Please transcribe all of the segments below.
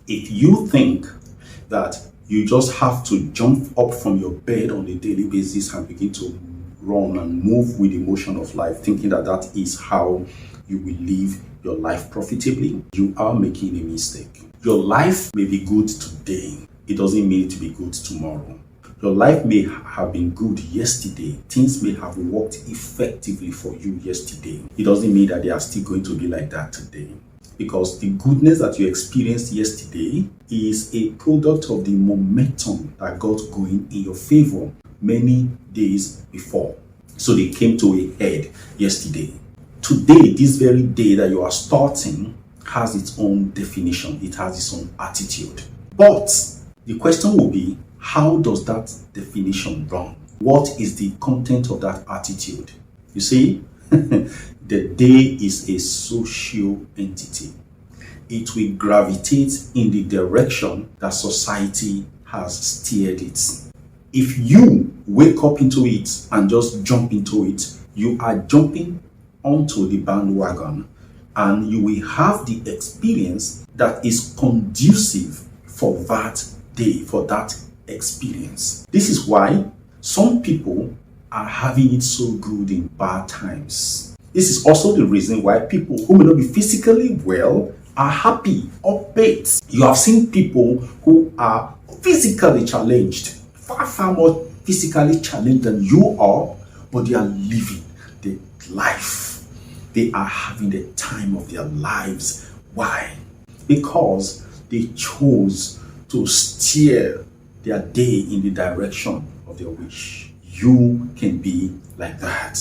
If you think that you just have to jump up from your bed on a daily basis and begin to run and move with the motion of life, thinking that that is how you will live your life profitably, you are making a mistake. Your life may be good today. It doesn't mean it to be good tomorrow. Your life may have been good yesterday. Things may have worked effectively for you yesterday. It doesn't mean that they are still going to be like that today. Because the goodness that you experienced yesterday is a product of the momentum that got going in your favor many days before. So they came to a head yesterday. Today, this very day that you are starting has its own definition. It has its own attitude. But the question will be, how does that definition run? What is the content of that attitude? You see, the day is a social entity. It will gravitate in the direction that society has steered it. If you wake up into it and just jump into it, you are jumping onto the bandwagon and you will have the experience that is conducive for that day, for that experience. This is why some people are having it so good in bad times. This is also the reason why people who may not be physically well are happy, upbeat. You have seen people who are physically challenged, far more physically challenged than you are, but they are living the life. They are having the time of their lives. Why? Because they chose to steer their day in the direction of their wish. You can be like that.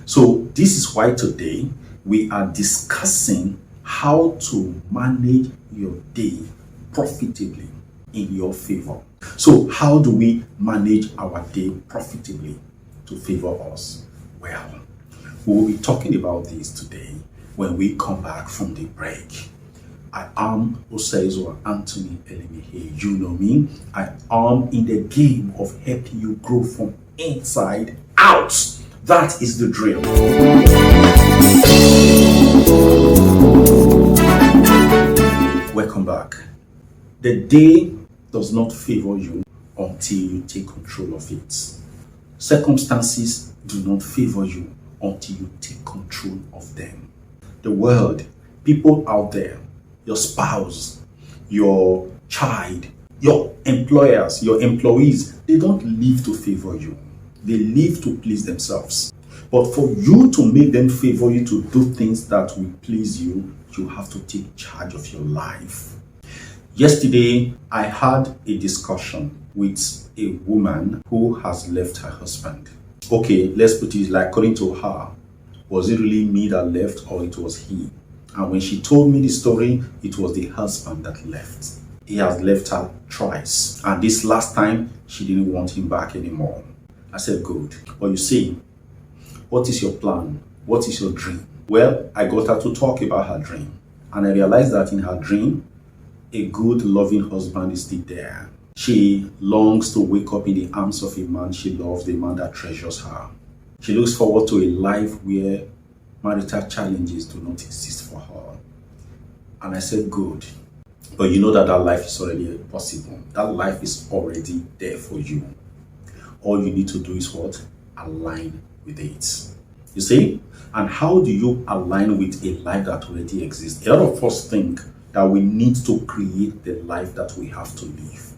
So this is why today we are discussing how to manage your day profitably in your favor. So how do we manage our day profitably to favor us? Well, we will be talking about this today when we come back from the break. I am Osezuah Anthony Elimihe. You know me. I am in the game of helping you grow from inside out. That is the drill. Welcome back. The day does not favor you until you take control of it. Circumstances do not favor you until you take control of them. The world, people out there, your spouse, your child, your employers, your employees, they don't live to favor you. They live to please themselves. But for you to make them favor you to do things that will please you, you have to take charge of your life. Yesterday, I had a discussion with a woman who has left her husband. Okay, let's put it like, according to her, was it really me that left or it was he? And when she told me the story, it was the husband that left. He has left her twice. And this last time, she didn't want him back anymore. I said, good. But you see, what is your plan? What is your dream? Well, I got her to talk about her dream. And I realized that in her dream, a good, loving husband is still there. She longs to wake up in the arms of a man she loves, the man that treasures her. She looks forward to a life where marital challenges do not exist for her. And I said, good. But you know that life is already possible. That life is already there for you. All you need to do is what? Align with it. You see? And how do you align with a life that already exists? A lot of us think that we need to create the life that we have to live.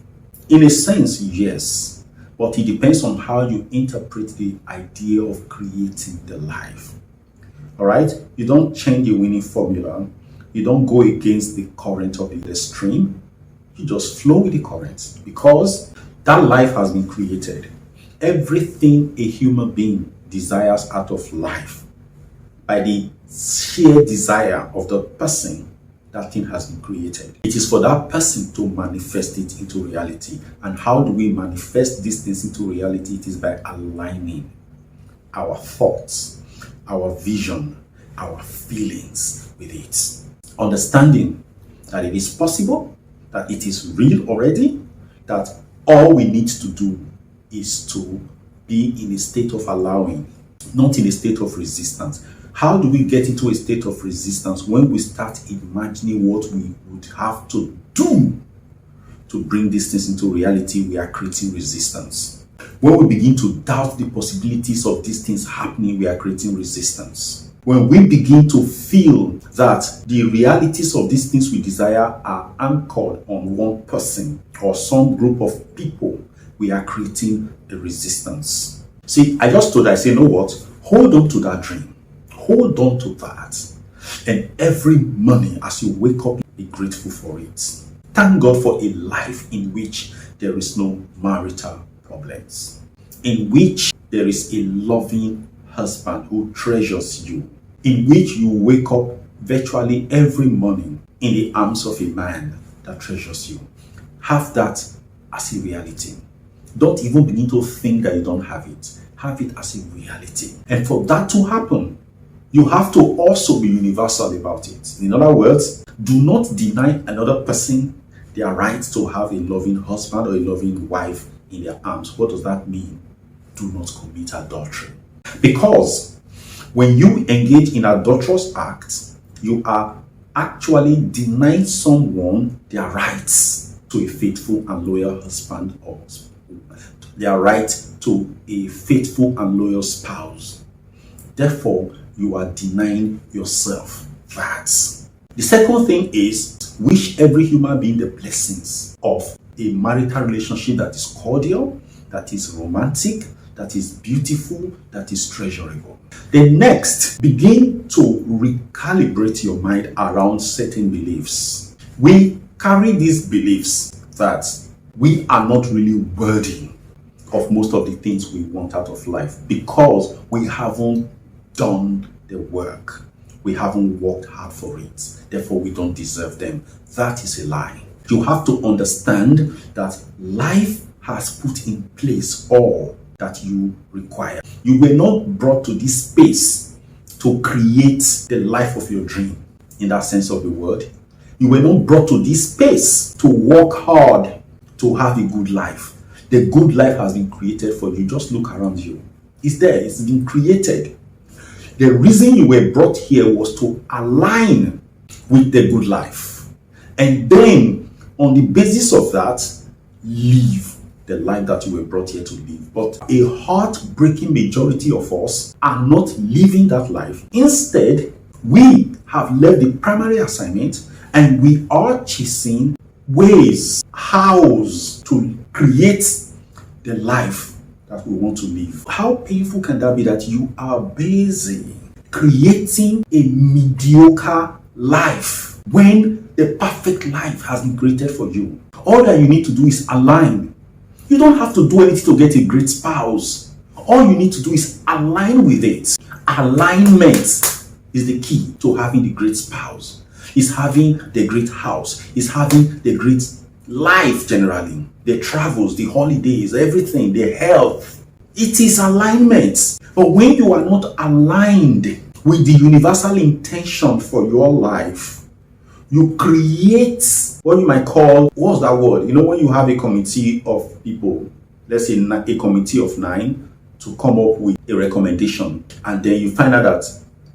In a sense, yes. But it depends on how you interpret the idea of creating the life. Alright? You don't change the winning formula. You don't go against the current of the stream. You just flow with the current. Because that life has been created. Everything a human being desires out of life, by the sheer desire of the person, that thing has been created. It is for that person to manifest it into reality. And how do we manifest these things into reality? It is by aligning our thoughts, our vision, our feelings with it. Understanding that it is possible, that it is real already, that all we need to do is to be in a state of allowing, not in a state of resistance. How do we get into a state of resistance? When we start imagining what we would have to do to bring these things into reality, we are creating resistance. When we begin to doubt the possibilities of these things happening, we are creating resistance. When we begin to feel that the realities of these things we desire are anchored on one person or some group of people, we are creating a resistance. See, I just told, I say, you know what? Hold on to that dream. Hold on to that. And every morning as you wake up, be grateful for it. Thank God for a life in which there is no marital problems, in which there is a loving husband who treasures you, in which you wake up virtually every morning in the arms of a man that treasures you. Have that as a reality. Don't even begin to think that you don't have it. Have it as a reality. And for that to happen, you have to also be universal about it. In other words, do not deny another person their right to have a loving husband or a loving wife in their arms. What does that mean? Do not commit adultery. Because when you engage in adulterous acts, you are actually denying someone their rights to a faithful and loyal husband or their right to a faithful and loyal spouse. Therefore, you are denying yourself that. The second thing is, wish every human being the blessings of a marital relationship that is cordial, that is romantic, that is beautiful, that is treasurable. Then next, begin to recalibrate your mind around certain beliefs. We carry these beliefs that we are not really worthy of most of the things we want out of life because we haven't done the work. We haven't worked hard for it. Therefore, we don't deserve them. That is a lie. You have to understand that life has put in place all that you require. You were not brought to this space to create the life of your dream, in that sense of the word. You were not brought to this space to work hard to have a good life. The good life has been created for you. Just look around you. It's there. It's been created. The reason you were brought here was to align with the good life. And then, on the basis of that, live the life that you were brought here to live. But a heartbreaking majority of us are not living that life. Instead, we have left the primary assignment and we are chasing ways, hows to create the life that we want to live. How painful can that be that you are busy creating a mediocre life when the perfect life has been created for you? All that you need to do is align. You don't have to do anything to get a great spouse. All you need to do is align with it. Alignment is the key to having the great spouse. Is having the great house. Is having the great life generally. The travels, the holidays, everything, the health. It is alignment. But when you are not aligned with the universal intention for your life, you create what you might call, what's that word? You know, when you have a committee of people, let's say a committee of 9 to come up with a recommendation, and then you find out that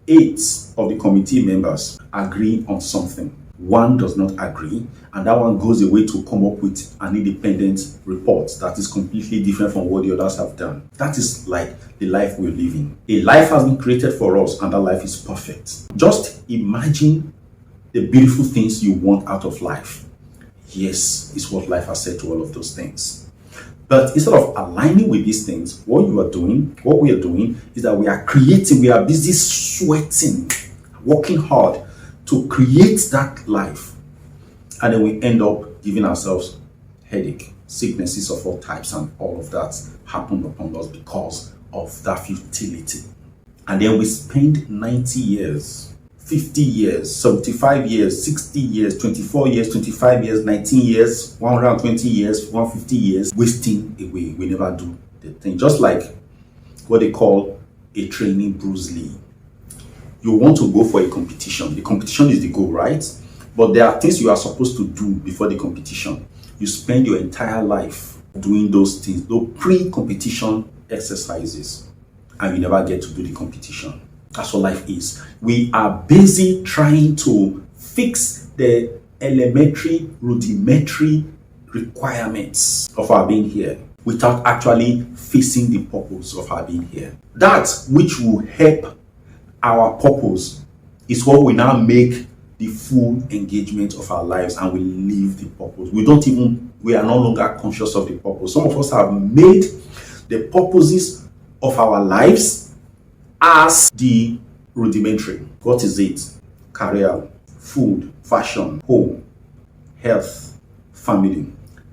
8 of the committee members agree on something. 1 does not agree, and that one goes away to come up with an independent report that is completely different from what the others have done. That is like the life we're living. A life has been created for us, and that life is perfect. Just imagine the beautiful things you want out of life. Yes, is what life has said to all of those things. But instead of aligning with these things, what we are doing is that we are creating, we are busy sweating, working hard to create that life. And then we end up giving ourselves headache, sicknesses of all types, and all of that happen upon us because of that futility. And then we spend 90 years, 50 years, 75 years, 60 years, 24 years, 25 years, 19 years, 120 years, 150 years, wasting away. We never do the thing. Just like what they call a training Bruce Lee. You want to go for a competition. The competition is the goal, right? But there are things you are supposed to do before the competition. You spend your entire life doing those things, those pre-competition exercises, and you never get to do the competition. That's what life is. We are busy trying to fix the elementary, rudimentary requirements of our being here without actually fixing the purpose of our being here. That which will help our purpose is what we now make the full engagement of our lives, and we live the purpose. We are no longer conscious of the purpose. Some of us have made the purposes of our lives as the rudimentary. What is it? Career, food, fashion, home, health, family.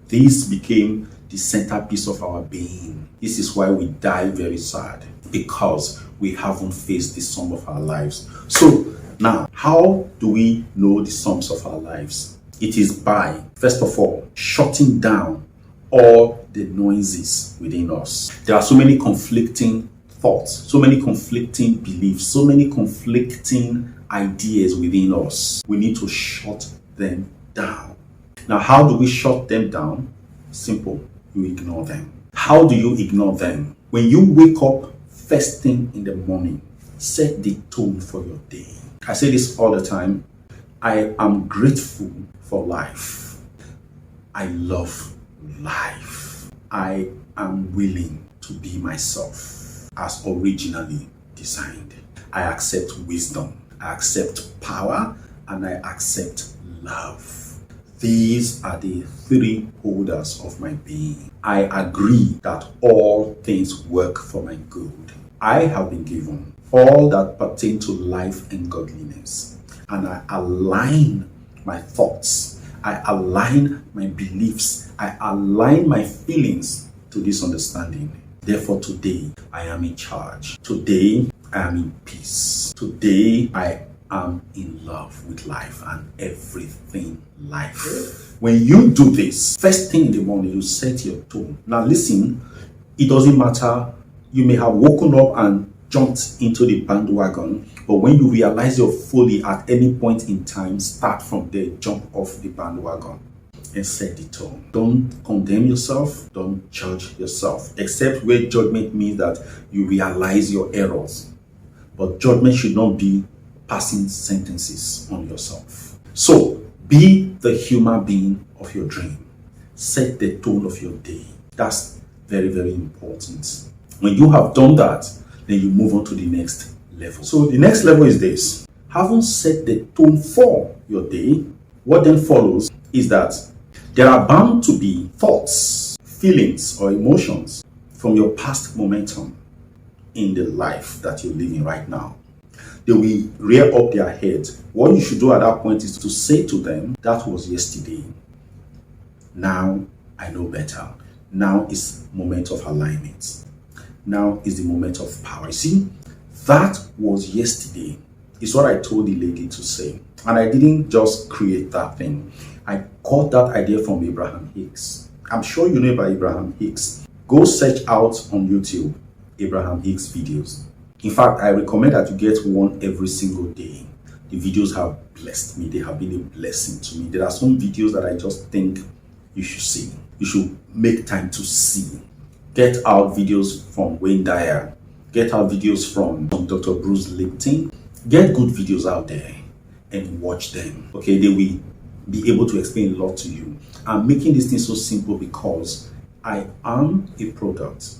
These became the centerpiece of our being. This is why we die very sad, because we haven't faced the sum of our lives. So now, how do we know the sums of our lives? It is by, first of all, shutting down all the noises within us. There are so many conflicting thoughts, so many conflicting beliefs, so many conflicting ideas within us. We need to shut them down. Now, how do we shut them down? Simple. You ignore them. How do you ignore them? When you wake up first thing in the morning, set the tone for your day. I say this all the time. I am grateful for life. I love life. I am willing to be myself as originally designed. I accept wisdom. I accept power, and I accept love. These are the three holders of my being. I agree that all things work for my good. I have been given all that pertain to life and godliness, and I align my thoughts, I align my beliefs, I align my feelings to this understanding. Therefore, today I am in charge. Today I am in peace. Today I am in love with life and everything life. When you do this, first thing in the morning, you set your tone. Now listen, it doesn't matter. You may have woken up and jumped into the bandwagon, but when you realize your folly at any point in time, start from there, jump off the bandwagon and set the tone. Don't condemn yourself, don't judge yourself, except where judgment means that you realize your errors. But judgment should not be passing sentences on yourself. So be the human being of your dream. Set the tone of your day. That's very, very important. When you have done that, then you move on to the next level. So the next level is this. Having set the tone for your day, what then follows is that there are bound to be thoughts, feelings, or emotions from your past momentum in the life that you're living right now. They will rear up their heads. What you should do at that point is to say to them, that was yesterday. Now I know better. Now is moment of alignment. Now is the moment of power. See, that was yesterday is what I told the lady to say. And I didn't just create that thing. I got that idea from Abraham Hicks. I'm sure you know about Abraham Hicks. Go search out on YouTube Abraham Hicks videos. In fact, I recommend that you get one every single day. The videos have blessed me. They have been a blessing to me. There are some videos that I just think you should see. You should make time to see. Get out videos from Wayne Dyer. Get out videos from Dr. Bruce Lipton. Get good videos out there and watch them. Okay, they will be able to explain a lot to you. I'm making this thing so simple because I am a product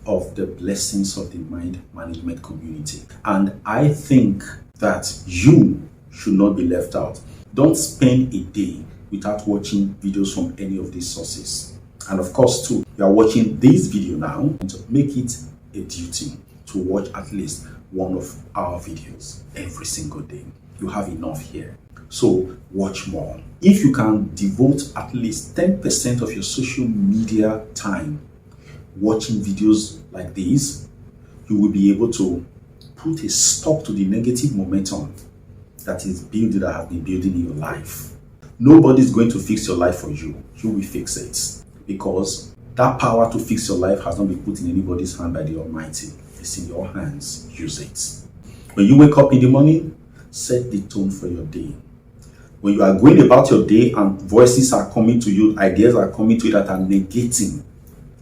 of the blessings of the mind management community. And I think that you should not be left out. Don't spend a day without watching videos from any of these sources. And of course, too, you are watching this video now, and to make it a duty to watch at least one of our videos every single day. You have enough here. So watch more. If you can devote at least 10% of your social media time watching videos like these, you will be able to put a stop to the negative momentum that has been building in your life. Nobody is going to fix your life for you. You will fix it, because that power to fix your life has not been put in anybody's hand by the Almighty. It's in your hands. Use it. When you wake up in the morning, set the tone for your day. When you are going about your day and voices are coming to you, ideas are coming to you that are negating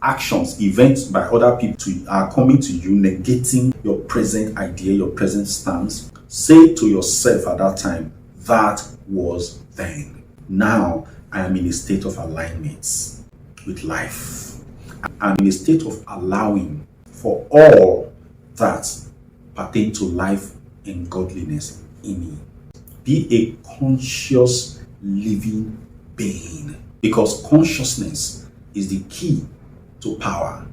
actions, events by other people are coming to you, negating your present idea, your present stance, say to yourself at that time, that was then. Now I am in a state of alignment with life. I'm in a state of allowing for all that pertain to life and godliness in me. Be a conscious living being, because consciousness is the key to power.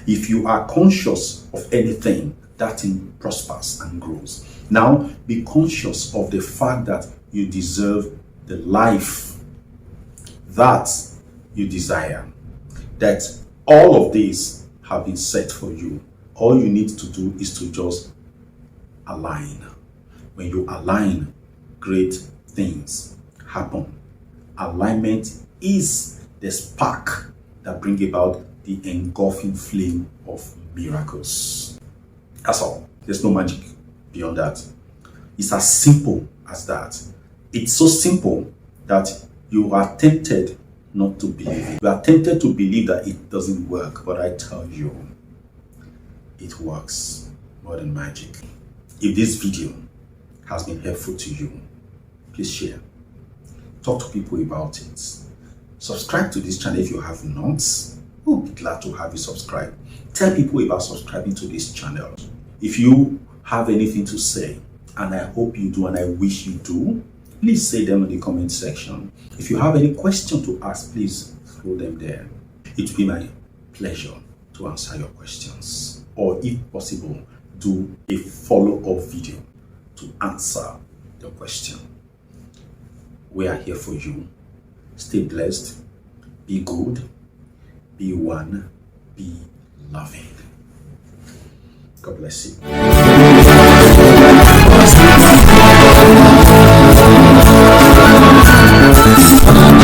If you are conscious of anything, that thing prospers and grows. Now, be conscious of the fact that you deserve the life that you desire. That all of these have been set for you. All you need to do is to just align. When you align, great things happen. Alignment is the spark that brings about the engulfing flame of miracles. That's all. There's no magic beyond that. It's as simple as that. It's so simple that you are tempted not to believe it. You are tempted to believe that it doesn't work, but I tell you, it works more than magic. If this video has been helpful to you, please share. Talk to people about it. Subscribe to this channel if you have not. We'll be glad to have you subscribe. Tell people about subscribing to this channel. If you have anything to say, and I hope you do and I wish you do, please say them in the comment section. If you have any question to ask, please throw them there. It will be my pleasure to answer your questions. Or if possible, do a follow-up video to answer the question. We are here for you. Stay blessed, be good, be one, be loving. God bless you.